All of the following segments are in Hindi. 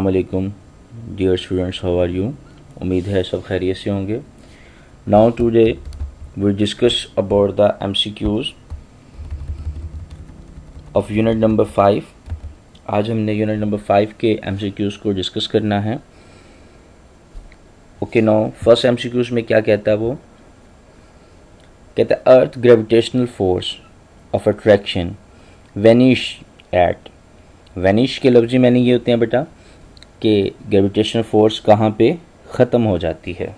अस्सलामुअलैकुम dear students, how are you. उम्मीद है सब खैरियत से होंगे। Now today we discuss about the MCQs of unit number 5। आज हमने यूनिट नंबर 5 के एमसीक्यूज को डिस्कस करना है। ओके, नाउ फर्स्ट एमसीक्यूज में क्या कहता है, वो कहता है earth gravitational force of attraction vanish at. Vanish के लफ्ज़ी मैंने ये होते हैं बेटा कि ग्रेविटेशनल फोर्स कहाँ पे ख़त्म हो जाती है।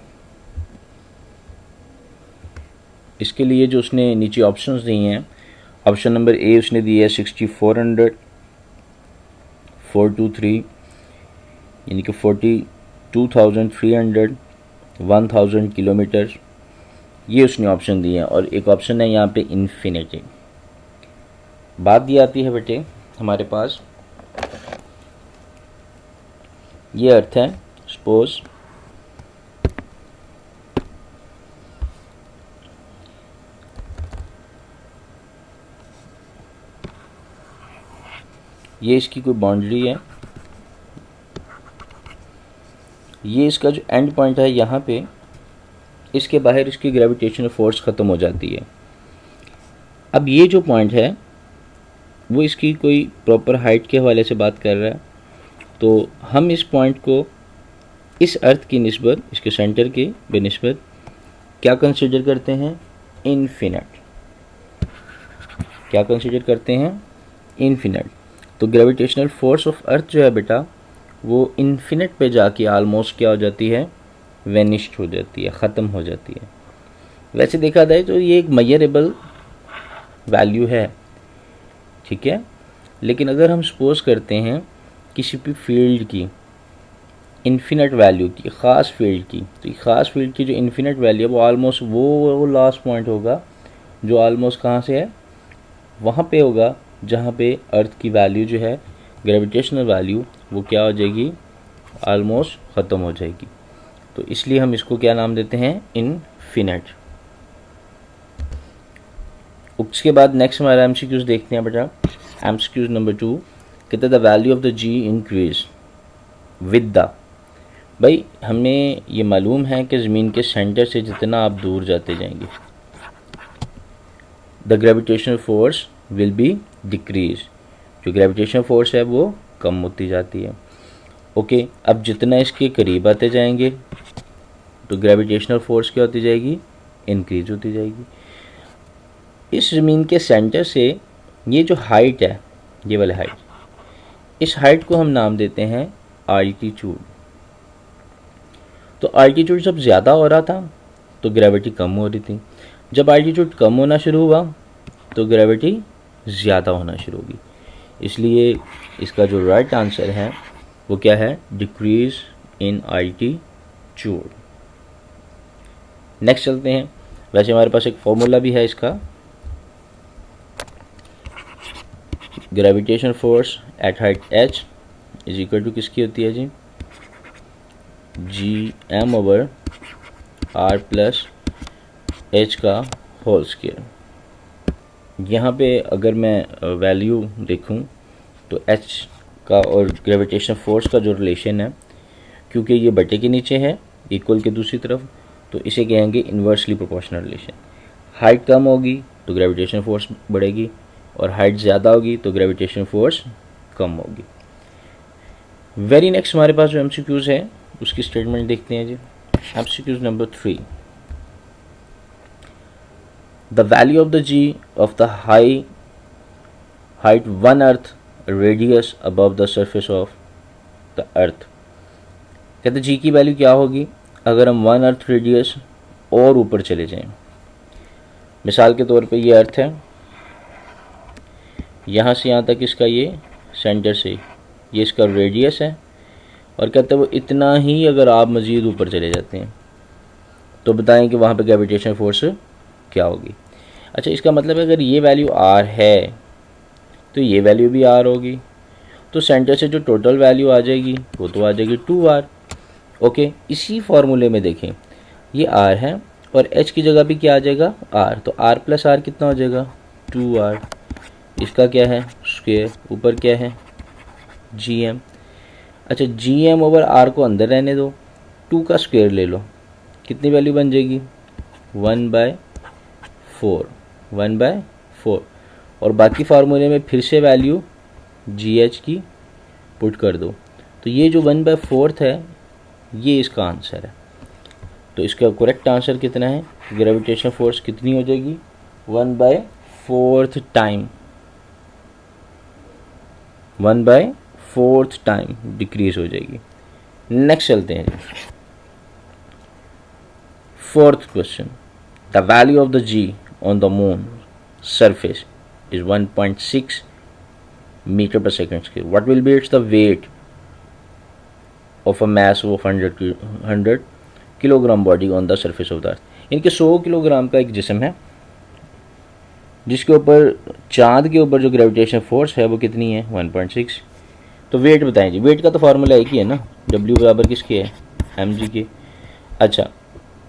इसके लिए जो उसने नीचे ऑप्शंस दिए हैं, ऑप्शन नंबर ए उसने दिया है 6400, 423 यानी कि 42,300, 1000 किलोमीटर, ये उसने ऑप्शन दिए हैं। और एक ऑप्शन है यहाँ पे इन्फिनिटी। बात ये आती है बेटे हमारे पास, ये अर्थ है, सपोज ये इसकी कोई बाउंड्री है, ये इसका जो एंड पॉइंट है यहाँ पे, इसके बाहर इसकी ग्रेविटेशनल फोर्स ख़त्म हो जाती है। अब ये जो पॉइंट है वो इसकी कोई प्रॉपर हाइट के हवाले से बात कर रहा है, तो हम इस पॉइंट को इस अर्थ की निस्बत, इसके सेंटर की बेनिस्बत क्या कंसीडर करते हैं, इनफिनिट। क्या कंसीडर करते हैं, इनफिनिट। तो ग्रेविटेशनल फोर्स ऑफ अर्थ जो है बेटा वो इनफिनिट पे जाके आलमोस्ट क्या हो जाती है, वेनिश्ड हो जाती है, ख़त्म हो जाती है। वैसे देखा जाए तो ये एक मेजरेबल वैल्यू है, ठीक है। लेकिन अगर हम सपोज करते हैं किसी भी फील्ड की इन्फिनिट वैल्यू की, ख़ास फील्ड की, तो ख़ास फील्ड की जो इन्फिनिट वैल्यू है वो आलमोस्ट वो लास्ट पॉइंट होगा जो आलमोस्ट कहाँ से है, वहाँ पे होगा जहाँ पे अर्थ की वैल्यू जो है, ग्रेविटेशनल वैल्यू, वो क्या हो जाएगी, आलमोस्ट ख़त्म हो जाएगी। तो इसलिए हम इसको क्या नाम देते हैं, इनफिनिट। उसके बाद नेक्स्ट हमारा एमसीक्यूज देखते हैं बेटा। एमसीक्यूज नंबर 2 कहते हैं the value of the G increase with the. भाई हमें ये मालूम है कि ज़मीन के सेंटर से जितना आप दूर जाते जाएंगे the gravitational force will be decrease, जो ग्रेविटेशनल फोर्स है वो कम होती जाती है। ओके, अब जितना इसके करीब आते जाएंगे तो ग्रेविटेशनल फोर्स क्या होती जाएगी, इंक्रीज होती जाएगी। इस ज़मीन के सेंटर से ये जो हाइट है, ये वाली हाइट, इस हाइट को हम नाम देते हैं आल्टीट्यूड। तो आल्टीट्यूड जब ज़्यादा हो रहा था तो ग्रेविटी कम हो रही थी, जब आल्टीट्यूड कम होना शुरू हुआ तो ग्रेविटी ज़्यादा होना शुरू होगी। इसलिए इसका जो राइट आंसर है वो क्या है, डिक्रीज इन आल्टीट्यूड। नेक्स्ट चलते हैं। वैसे हमारे पास एक फॉर्मूला भी है इसका, gravitation force at height h is equal to किसकी होती है जी, Gm/r प्लस h का होल स्क्वायर। यहाँ पे अगर मैं वैल्यू देखूँ तो h का और ग्रेविटेशन फोर्स का जो रिलेशन है, क्योंकि ये बटे के नीचे है इक्वल के दूसरी तरफ, तो इसे कहेंगे इन्वर्सली प्रोपोर्शनल रिलेशन। हाइट कम होगी तो ग्रेविटेशन फोर्स बढ़ेगी और हाइट ज़्यादा होगी तो ग्रेविटेशन फोर्स कम होगी। वेरी नेक्स्ट हमारे पास जो एमसीक्यूज़ है उसकी स्टेटमेंट देखते हैं जी। MCQs number 3, the value of the g of the height 1 earth radius above the surface of the earth. कहते जी की वैल्यू क्या होगी अगर हम 1 अर्थ रेडियस और ऊपर चले जाएं। मिसाल के तौर पे ये अर्थ है, यहाँ से यहाँ तक इसका ये सेंटर से ये इसका रेडियस है, और कहते हैं वो इतना ही अगर आप मज़ीद ऊपर चले जाते हैं तो बताएं कि वहाँ पे ग्रेविटेशन फोर्स क्या होगी। अच्छा, इसका मतलब है अगर ये वैल्यू r है तो ये वैल्यू भी r होगी, तो सेंटर से जो टोटल वैल्यू आ जाएगी वो तो आ जाएगी 2r। ओके, इसी फॉर्मूले में देखें ये r है और h की जगह भी क्या आ जाएगा, r, तो r प्लस r कितना हो जाएगा, 2r। इसका क्या है, स्क्वायर, ऊपर क्या है, gm। अच्छा जी एम ओवर आर को अंदर रहने दो, 2 का स्क्वायर ले लो, कितनी वैल्यू बन जाएगी 1/4, 1/4। और बाकी फार्मूले में फिर से वैल्यू जी एच की पुट कर दो, तो ये जो 1/4 है ये इसका आंसर है। तो इसका करेक्ट आंसर कितना है, ग्रेविटेशन फोर्स कितनी हो जाएगी 1/4 टाइम, 1/4 टाइम डिक्रीज हो जाएगी। नेक्स्ट चलते हैं, fourth question, the value of the g on the moon surface is 1.6 metre per second square, what will be its the weight of a mass of 100 kilogram body on the surface of the earth. इनके 100 किलोग्राम का एक जिस्म है जिसके ऊपर चांद के ऊपर जो ग्रेविटेशन फोर्स है वो कितनी है 1.6। तो वेट बताएं जी, वेट का तो फार्मूला एक ही है ना, W बराबर किसके है mg के। अच्छा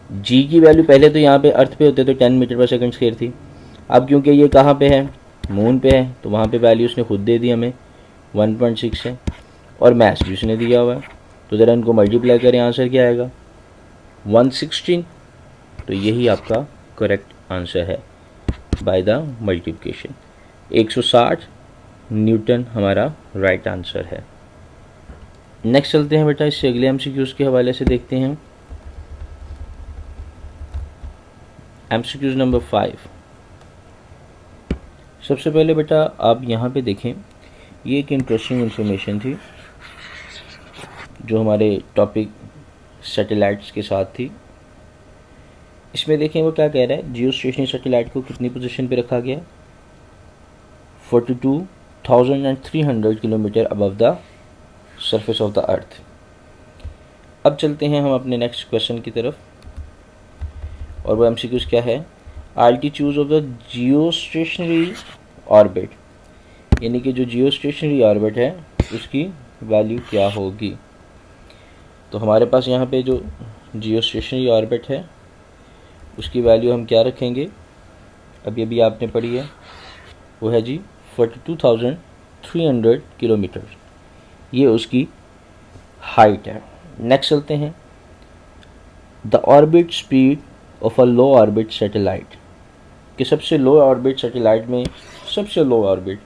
g की वैल्यू पहले तो यहाँ पे अर्थ पे होते तो 10 मीटर पर सेकंड स्क्वायर थी, अब क्योंकि ये कहाँ पे है मून पे है तो वहाँ पे वैल्यू उसने खुद दे दी हमें 1.6 है, और मैथ भी उसने दिया हुआ है, तो ज़रा इनको मल्टीप्लाई करें, आंसर क्या आएगा 116। तो यही आपका करेक्ट आंसर है बाय द मल्टीप्लिकेशन, 160 न्यूटन हमारा राइट आंसर है। नेक्स्ट चलते हैं बेटा, इससे अगले एमसीक्यूज़ के हवाले से देखते हैं। MCQs number 5। सबसे पहले बेटा आप यहाँ पे देखें, ये एक इंटरेस्टिंग इन्फॉर्मेशन थी जो हमारे टॉपिक सैटेलाइट्स के साथ थी। इसमें देखें वो क्या कह रहा है, जियो स्टेशनरी सैटेलाइट को कितनी पोजीशन पे रखा गया, 42,300 kilometre above the surface of the अर्थ। अब चलते हैं हम अपने नेक्स्ट क्वेश्चन की तरफ, और वो एमसीक्यूज़ क्या है, altitude of the Jio stationery orbit, यानी कि जो जियो स्टेशनरी ऑर्बिट है उसकी वैल्यू क्या होगी। तो हमारे पास यहाँ पे जो जियो स्टेशनरी ऑर्बिट है उसकी वैल्यू हम क्या रखेंगे, अभी अभी आपने पढ़ी है, वो है जी 42,300 किलोमीटर, ये उसकी हाइट है। नेक्स्ट चलते हैं, the orbit speed of a low orbit satellite, कि सबसे लो ऑर्बिट सैटेलाइट में सबसे लो ऑर्बिट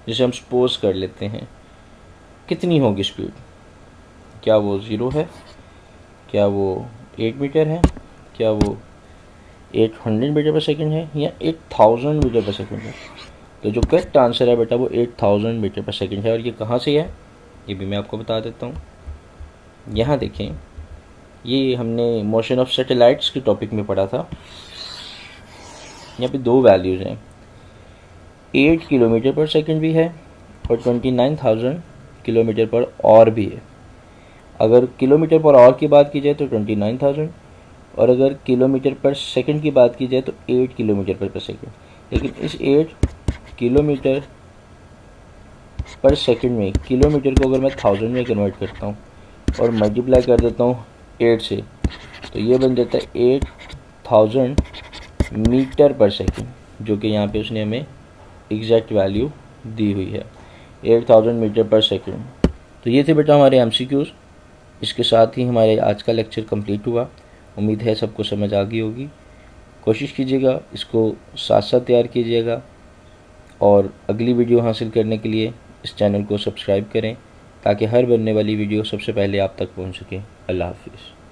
जिसे हम सपोज कर लेते हैं कितनी होगी स्पीड, क्या वो 0 है, क्या वो 8 मीटर है, क्या वो 800 मीटर पर सेकंड है, या 8000 मीटर पर सेकंड है। तो जो करेक्ट आंसर है बेटा वो 8000 मीटर पर सेकंड है। और ये कहाँ से है ये भी मैं आपको बता देता हूँ। यहाँ देखें, ये हमने मोशन ऑफ सैटेलाइट्स के टॉपिक में पढ़ा था। यहाँ पे दो वैल्यूज़ हैं, 8 किलोमीटर पर सेकंड भी है और 29,000 किलोमीटर पर और भी है। अगर किलोमीटर पर और की बात की जाए तो 29,000, और अगर किलोमीटर पर सेकंड की बात की जाए तो 8 किलोमीटर पर सेकंड। लेकिन इस 8 किलोमीटर पर सेकंड में किलोमीटर को अगर मैं 1000 में कन्वर्ट करता हूँ और मल्टीप्लाई कर देता हूँ 8 से, तो ये बन जाता है 8000 मीटर पर सेकंड, जो कि यहाँ पे उसने हमें एग्जैक्ट वैल्यू दी हुई है 8000 मीटर पर सेकंड। तो ये थे बेटा हमारे एमसीक्यूज़। इसके साथ ही हमारे आज का लेक्चर कंप्लीट हुआ। उम्मीद है सबको समझ आ गई होगी। कोशिश कीजिएगा इसको साथ साथ तैयार कीजिएगा, और अगली वीडियो हासिल करने के लिए इस चैनल को सब्सक्राइब करें ताकि हर बनने वाली वीडियो सबसे पहले आप तक पहुंच सके। अल्लाह हाफिज़।